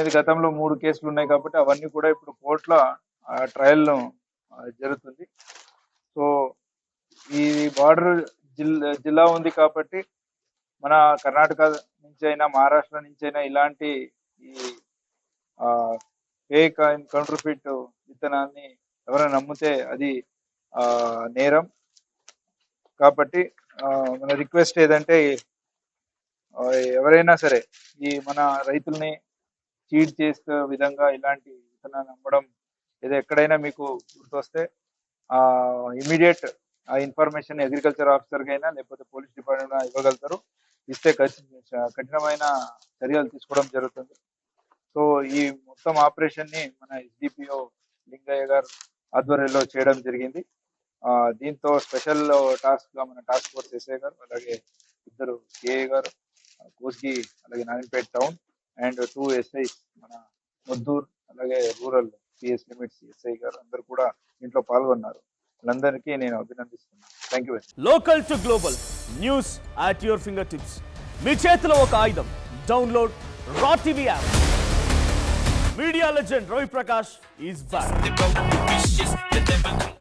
అనేది గతంలో 3 కేసులు ఉన్నాయి కాబట్టి అవన్నీ కూడా ఇప్పుడు కోర్టులో ట్రయల్ జరుగుతుంది. సో ఈ బార్డర్ జిల్లా ఉంది కాబట్టి మన కర్ణాటక నుంచి అయినా మహారాష్ట్ర నుంచి అయినా ఇలాంటి ఈ ఫేక్ అండ్ కౌంటర్ఫిట్ విత్తనాన్ని ఎవరైనా నమ్మితే అది నేరం. కాబట్టి మన రిక్వెస్ట్ ఏదంటే ఎవరైనా సరే ఈ మన రైతుల్ని చీట్ చేసే విధంగా ఇలాంటి విత్తనాన్ని నమ్మడం ఏదో ఎక్కడైనా మీకు గుర్తొస్తే ఇమీడియట్ ఆ ఇన్ఫర్మేషన్ అగ్రికల్చర్ ఆఫీసర్కి అయినా లేకపోతే పోలీస్ డిపార్ట్మెంట్ ఇవ్వగలుగుతారు. ఇస్తే కఠినమైన చర్యలు తీసుకోవడం జరుగుతుంది. సో ఈ మొత్తం ఆపరేషన్ని మన ఎస్డిపిఓ లింగయ్య గారు ఆధ్వర్యంలో చేయడం జరిగింది. దీంతో స్పెషల్ టాస్క్ గా మన టాస్క్ ఫోర్స్ ఎస్ఐ గారు, అలాగే ఇద్దరు సిఐ గారు, కోస్గి, అలాగే నారాయణపేట టౌన్ అండ్ 2 ఎస్ఐస్ మన ముద్దూర్, అలాగే రూరల్ పిఎస్ లిమిట్స్ ఎస్ఐ గారు అందరు కూడా దీంట్లో పాల్గొన్నారు. వాళ్ళందరికీ నేను అభినందిస్తున్నాను. Thank you. Local to global news at your fingertips. మీ చేతిలో ఒక ఆయుధం. Download R TV app. Media legend Ravi Prakash is back.